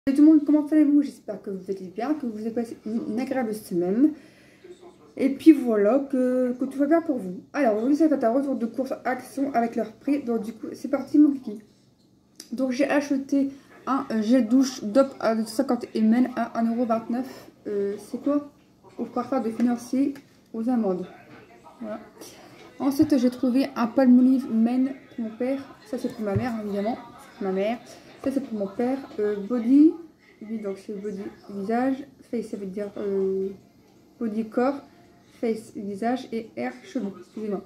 Salut tout le monde, comment allez-vous? J'espère que vous allez bien, que vous avez passé une agréable semaine. Et puis voilà, que tout va bien pour vous. Alors aujourd'hui ça va être un retour de course action avec leur prix. Donc du coup c'est parti mon kiki. Donc j'ai acheté un gel douche DOP à 250 ml à 1,29 €. C'est quoi? Au parfum de financier aux amandes. Voilà. Ensuite j'ai trouvé un Palmolive Men pour mon père. Ça c'est pour ma mère évidemment. Ma mère. Ça c'est pour mon père. Body. Oui, donc c'est body visage. Face ça veut dire body corps. Face visage et air cheveux. Excusez-moi.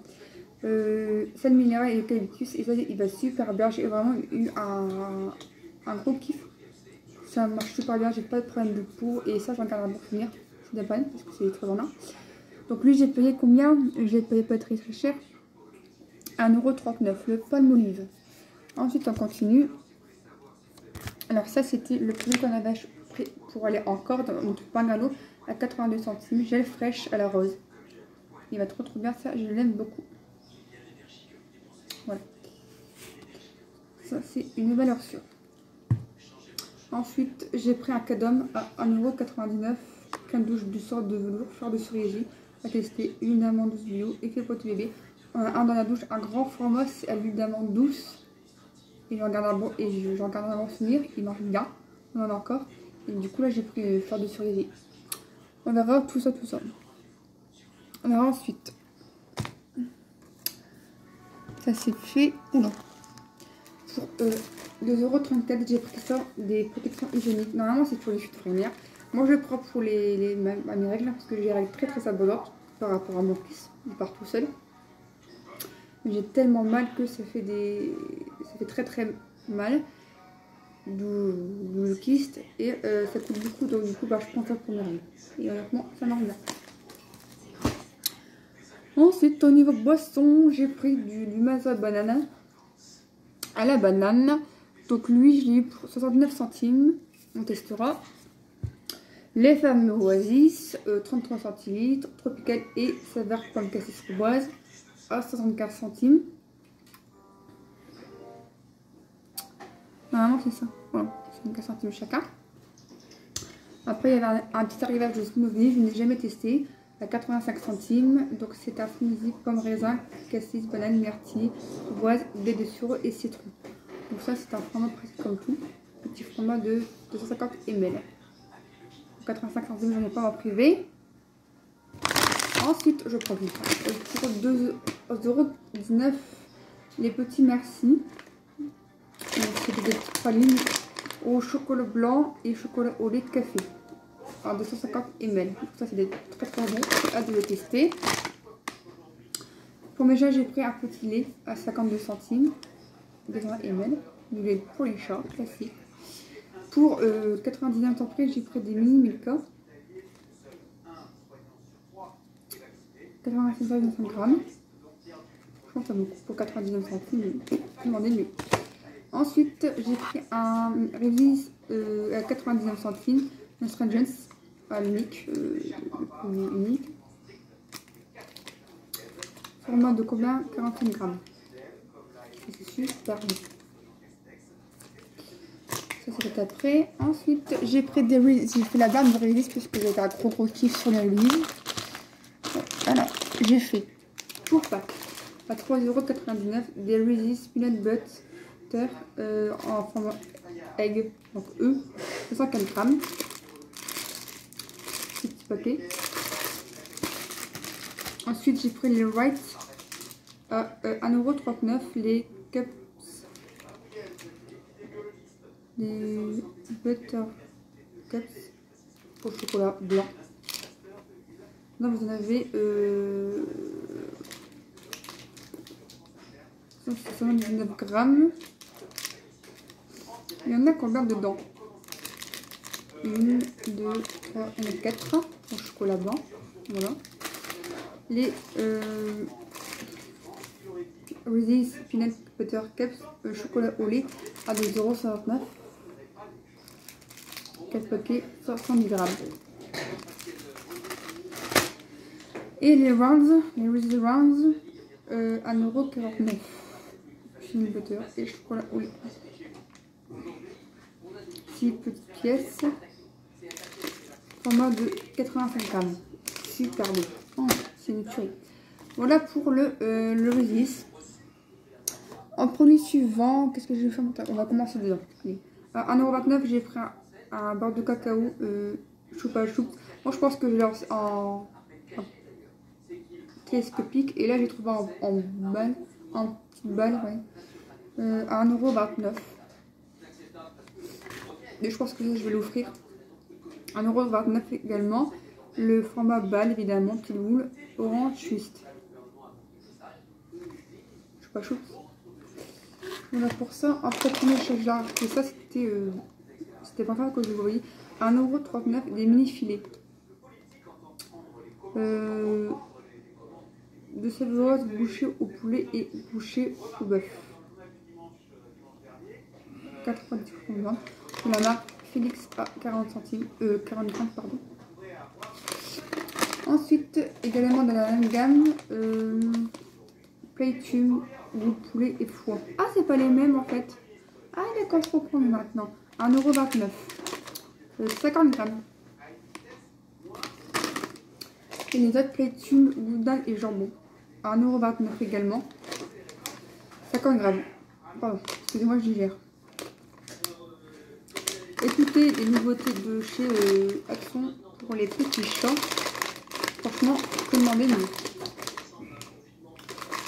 Sel minéral et eucalyptus. Et ça il va super bien. J'ai vraiment eu un gros kiff. Ça marche super bien. J'ai pas de problème de peau. Et ça j'en garde pour finir. Je ne pas parce que c'est très en un. Donc lui j'ai payé combien? J'ai payé pas très cher. 1,39 €, le Palmolive. Ensuite on continue. Alors ça c'était le produit qu'on avait pris pour aller encore dans notre bungalow à 82 centimes. Gel fraîche à la rose. Il va trop bien ça, je l'aime beaucoup. Voilà. Ça c'est une valeur sûre. Ensuite j'ai pris un Cadom à 1,99 €. Crème douche du sort de velours, fleur de cerisier. À tester, une amande douce bio, effet pote bébé. Un dans la douche, un grand format, c'est à l'huile d'amande douce. Et j'en garde un bon souvenir, il marche bien. On en a encore. Et du coup là j'ai pris fleur de cerisier. On verra tout ça. On verra ensuite. Ça c'est fait. Oula. Pour 2,34 €, j'ai pris ça des protections hygiéniques. Normalement c'est pour les chutes premières. Moi je le prends pour mes règles parce que j'ai des règles très abondantes par rapport à mon fils. Il part tout seul. J'ai tellement mal que ça fait très mal. D'où le kyste. Et ça coûte beaucoup. Donc du coup je prends ça pour mes règles. Et honnêtement ça marche bien. Ensuite au niveau boisson j'ai pris du Maza banana à la banane. Donc lui je l'ai eu pour 69 centimes. On testera. Les fameux Oasis 33 centilitres. Tropical et saveur pomme cassis framboise à 75 centimes. Normalement c'est ça. Voilà, 75 centimes chacun. Après il y avait un petit arrivage de smoothie, je n'ai jamais testé, à 85 centimes. Donc c'est un smoothie pomme raisin, cassis, banane, myrtille, framboise, baie de sureau et citron. Donc ça c'est un format presque comme tout. Petit format de 250 ml. 85 centimes, j'en ai pas en privé. Ensuite je prends pour 2,19 € les petits merci. C'est des petites pralines au chocolat blanc et chocolat au lait de café. Alors 250 ml. Ça c'est très bon. J'ai hâte de le tester. Pour mes chats j'ai pris un petit lait à 52 centimes. 200 ml. Du lait pour les chats classique. Pour 99 centimes prix j'ai pris des mini Milka. 86,5 grammes. Je pense que ça me coûte pour 99 centimes. Je m'en ai mieux. Ensuite, j'ai pris un Reese's à 99 centimes, un Strangers à l'unique, unique. Format de combien? 45 grammes. C'est super bon. Ça c'est après. Ensuite, j'ai pris des Reese's. J'ai fait la barre de Reese's parce que j'avais un gros kiff sur les Reese's. Voilà, j'ai fait pour pack à 3,99 € des Reese's Peanut Butter en format egg, donc 204 grammes. Petit paquet. Ensuite j'ai pris les Wright à 1,39 €, les cups, les butter cups au chocolat blanc. Là vous en avez 179 grammes. Il y en a combien dedans? 1, 2, 3, 4 au chocolat blanc. Voilà. Les Reese's Peanut Butter Cups chocolat au lait à 2,69 €. 4 paquets, 110 grammes. Et les Rounds, les Reese's Rounds à 1,49 €. Peanut Butter et chocolat au lait. 6 petites pièces. Format de 85 grammes. Super beau. Oh, c'est une tuerie. Voilà pour le Résis. En produit suivant, qu'est-ce que je vais faire? On va commencer dedans. Allez. À 1,29 €, j'ai pris un beurre de cacao choupe à choupe. Moi, je pense que je l'ai en télescopique. Et là, j'ai trouvé en balle, en petite balle, ouais. À 1,29 €. Et je pense que je vais l'offrir. 1,29 € également. Le format balle, évidemment, qui roule. Orange Twist. Je sais pas choupe. Voilà pour ça. Après, premier chose, j'ai acheté ça. C'était pas grave que je voyais. 1,39 € des mini filets. De savoureuse bouchée au poulet et bouchée au bœuf. 90 grammes. De la marque Félix à 40 centimes. 40 grammes, pardon. Ensuite, également dans la même gamme, Playtune, goût poulet et foie. Ah, c'est pas les mêmes en fait. Ah, d'accord, je comprends maintenant. 1,29 €. 50 grammes. Et les autres Playtune, boudin et jambon. 1,29 € également. 50 grammes. Pardon, excusez-moi, je digère. Écoutez les nouveautés de chez Action pour les petits chats. Franchement, que demander mieux.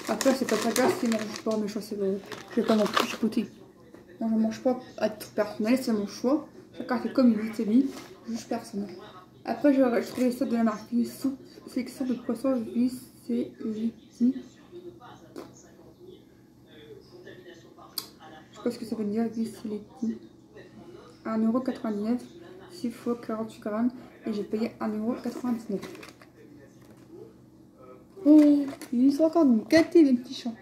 Après, c'est pas très grave si je mange pas, mais je sais pas. Je vais pas non plus chipoter. Moi, je mange pas à titre personnel, c'est mon choix. Chacun fait comme il veut, c'est lui. Je juge personne. Après, je trouvais ça de la marque sélection de poissons Viceliti. Je sais pas ce que ça veut dire, Viceliti. 1,99 €, 6 fois 48 grammes. Et j'ai payé 1,99 €. Oh, ils sont encore gâtés les petits champs.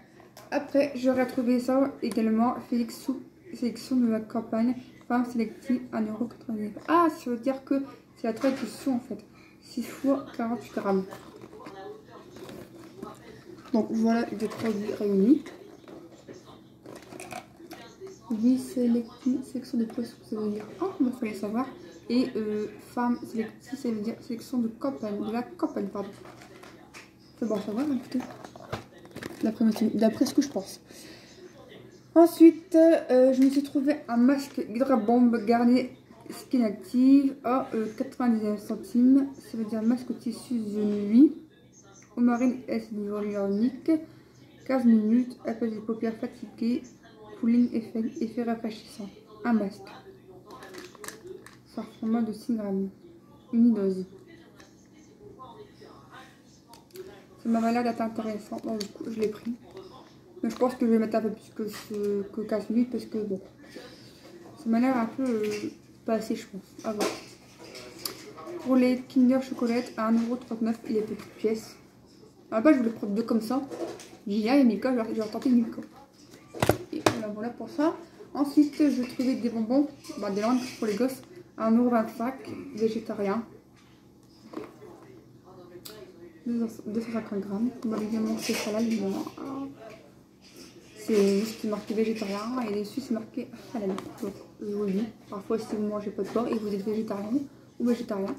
Après, j'aurais trouvé ça également. Félix Soupe, sélection de la campagne. Femme sélective, 1,99 €. Ah, ça veut dire que c'est la traduction en fait. 6 fois 48 grammes. Donc voilà des produits réunis. Oui, sélection de poissons, ça veut dire. Oh, il fallait savoir. Et femme sélective, ça veut dire sélection de campagne. De la campagne, pardon. C'est bon à savoir, écoutez. D'après ce que je pense. Ensuite, je me suis trouvé un masque Hydra Bomb Garnier Skin Active à 99 centimes. Ça veut dire masque au tissu de nuit. Au marine S hyaluronique. 15 minutes. Apaise des paupières fatiguées. Cooling effet rafraîchissant. Un masque. C'est un format de 6 grammes. Unidose. Ça m'a l'air d'être intéressant. Bon, du coup, je l'ai pris. Mais je pense que je vais mettre un peu plus que 15 minutes parce que bon, ça m'a l'air un peu pas assez, je pense. À voir. Pour les Kinder Chocolate à 1,39 € les petites pièces. À la base, je voulais prendre deux comme ça. J'ai dit, ah, il y a Milka, je vais retenter Milka. Et voilà pour ça. Ensuite, je trouvais des bonbons, des langues pour les gosses à 1,25 € végétarien. 250 grammes. Évidemment, c'est halal. C'est juste marqué végétarien et dessus c'est marqué halal. Donc, je vous le dis, parfois si vous mangez pas de porc et vous êtes végétarien ou végétarien,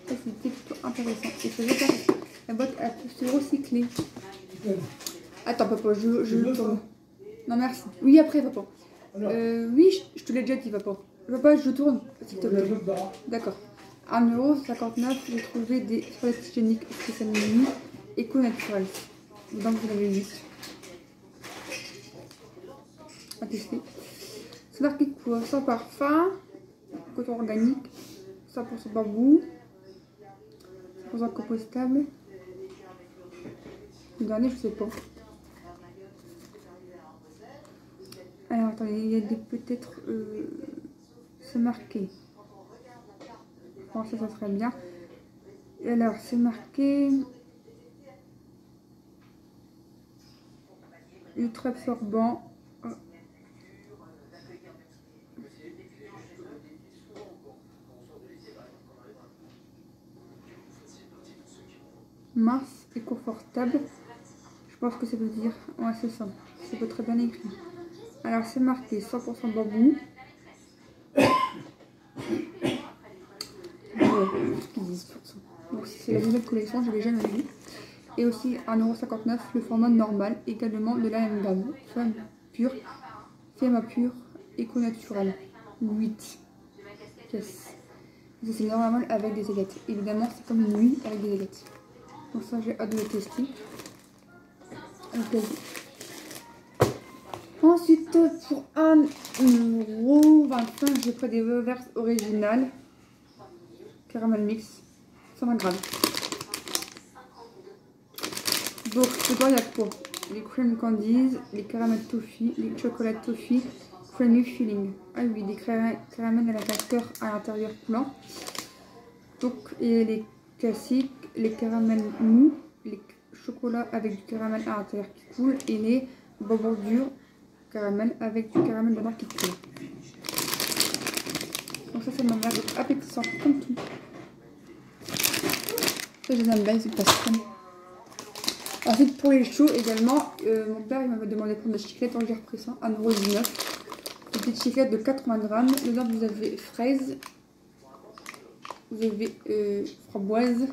ça c'était plutôt intéressant. Et c'est intéressant. La boîte elle peut se recycler. Attends papa, je tourne. Non merci. Oui après papa. Oui, je te l'ai déjà dit papa. Papa, je tourne s'il te plaît. D'accord. 1,59 €, j'ai trouvé des toilettes hygiéniques spéciales éco-naturelles. Donc vous avez 8. À tester. C'est marqué quoi? Sans parfum, coton organique, 100% bambou, 100% compostable. Le dernier, je sais pas. Alors attendez, il y a des peut-être. C'est marqué. Bon, ça serait bien. Et alors, c'est marqué. Ultra absorbant. Mince et confortable. Je pense que ça veut dire. Ouais, c'est ça. C'est pas très bien écrit. Alors, c'est marqué 100% bambou. 10%. Donc c'est la nouvelle collection, je l'ai jamais vue. Et aussi 1,59€ le format normal, également de la même gamme. Femme pure, Femme pure, éco naturel. 8 pièces. C'est normal avec des aiguettes. Évidemment, c'est comme une nuit avec des aiguettes. Donc ça, j'ai hâte de le tester. Ensuite, pour 1,25€, j'ai pris des Weavers originales. Caramel mix, 120 grammes. Donc, dedans, il y a quoi? Les cream candies, les caramel toffee, les chocolats toffee, creamy filling. Ah oui, des caramels à la vapeur à l'intérieur coulant. Donc, et les classiques, les caramels mous, les chocolats avec du caramel à l'intérieur qui coule et les bonbons durs caramel avec du caramel dedans qui coule. Donc ça m'a l'air d'être appétissant comme tout. Ça je les aime bien, c'est pas crème. Ensuite pour les choux également, mon père il m'avait demandé de prendre des chiclettes, donc j'ai repris ça, 1,19€. Des petites chiclettes de 80 grammes. Dedans vous avez fraises, vous avez framboise,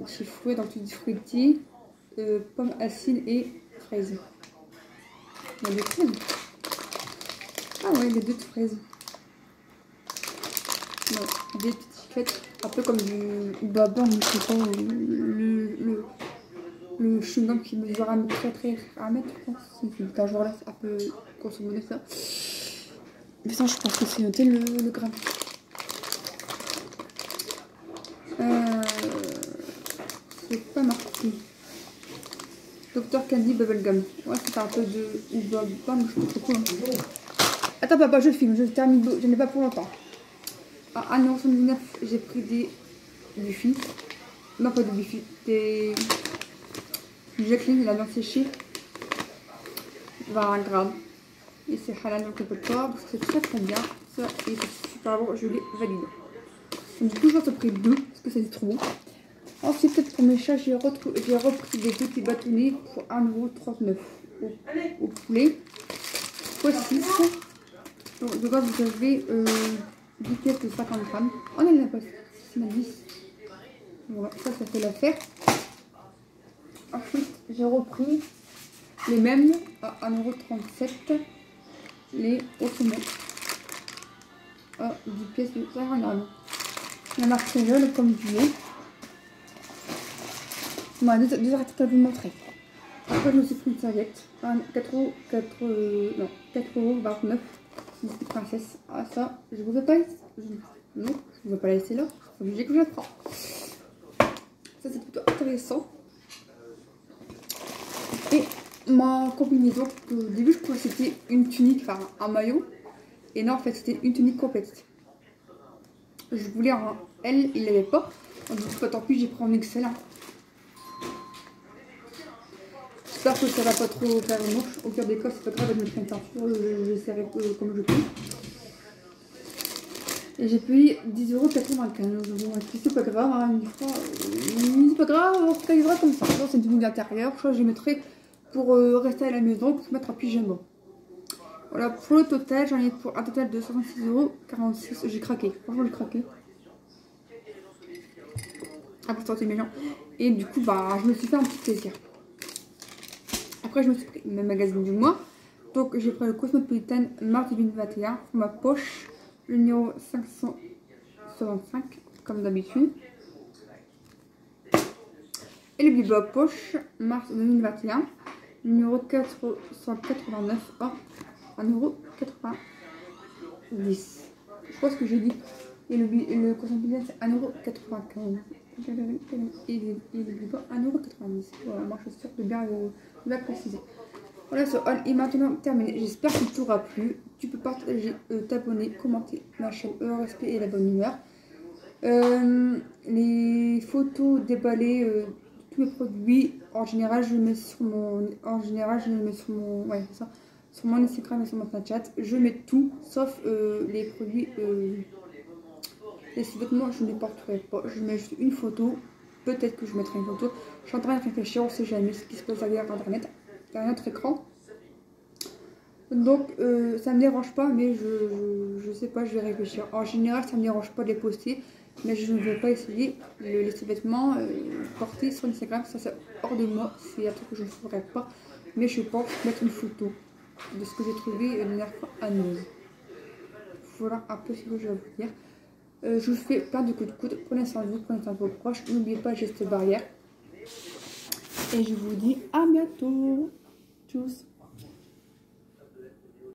c'est fruits, donc tu dis fruity, pommes acides et fraises. Il y a des fraises. Ah ouais, des 2 de fraises. Non, des petites chiclettes, un peu comme du baba, je sais pas, le chewing-gum qui mesure très à mettre, je pense. C'est un genre là, c'est un peu consommé ça. Mais ça, je pense que c'est noté le gramme. C'est pas marqué. Dr Candy Bubblegum. Ouais, c'est un peu de bubblegum, je trouve trop cool. Attends, papa, je filme, je termine, je n'ai pas pour longtemps. À 1,79€, j'ai pris des Buffy. Non, pas des Buffy, des Jacqueline, la viande séchée. 20 grammes. Et c'est halal, donc on peut pas. C'est très bien. Ça, et c'est super bon, je l'ai validé. Donc, du coup, j'en ai pris 2 parce que c'est trop bon. Ensuite, peut-être pour mes chats, j'ai repris des petits bâtonnets pour 1,39€ au poulet. x 6. Donc, dedans, vous avez 10 pièces de 50 grammes. Oh non, il n'y en a pas 10. Voilà, ça fait l'affaire. Ensuite, j'ai repris les mêmes à 1,37€. Les au saumon. À 10 pièces de 50 grammes. La marque jaune comme du lait. Bon, deux articles à vous montrer. Après, je me suis pris une serviette. 4,29€. Une petite princesse. Ah, ça, je vous veux pas laisser. Non, je ne veux pas la laisser là. Je suis obligée que je la prends. Ça, c'est plutôt intéressant. Et ma combinaison, au début, je croyais que c'était une tunique, enfin un maillot. Et non, en fait, c'était une tunique complète. Je voulais un L, il l'avait pas. Donc, tant pis, j'ai pris en XL. J'espère que ça va pas trop faire une manche. Au pire des cas, c'est pas grave, je mettrai une teinture, j'essaierai comme je peux. Et j'ai payé 10,95€. Bon, c'est pas grave, hein, c'est pas grave, on réalisera comme ça. C'est une tenue d'intérieur, je les mettrai pour rester à la maison, pour se mettre un pyjama. Voilà, pour le total, j'en ai pour un total de 66,46€. J'ai craqué, franchement j'ai craqué. Ah, pour sortir mes gens. Et du coup, bah, je me suis fait un petit plaisir. Après, je me suis pris le magazine du mois. Donc, j'ai pris le Cosmopolitan mars 2021 pour ma poche, le numéro 565, comme d'habitude. Et le Bibo poche, mars 2021, numéro 489, oh, 1,90€. Je pense que j'ai dit. Et le Cosmopolitan, c'est 1,95€. Et le Bibo, 1,90€. Voilà, moi je suis sûre de bien préciser. Voilà, ce haul est maintenant terminé. J'espère qu'il t'aura plu. Tu peux partager, t'abonner, commenter ma chaîne, le respect et la bonne humeur. Les photos déballées de tous mes produits, en général, je les mets sur mon, ouais, ça, sur mon Instagram et sur mon Snapchat. Je mets tout, sauf les produits, les vêtements, je ne les porterai pas. Je mets juste une photo. Peut-être que je mettrai une photo. Je suis en train de réfléchir, on ne sait jamais ce qui se passe derrière Internet. Derrière notre écran. Donc ça me dérange pas, mais je sais pas, je vais réfléchir. En général, ça me dérange pas de les poster, mais je ne vais pas essayer les vêtements portés sur Instagram. Ça c'est hors de moi, c'est un truc que je ne ferai pas. Mais je pense mettre une photo de ce que j'ai trouvé la dernière fois à nous. Voilà un peu ce que je vais vous dire. Je vous fais plein de coups de coude. Prenez soin de vous, prenez soin de vos proches. N'oubliez pas le geste barrière. Et je vous dis à bientôt. Tchuss.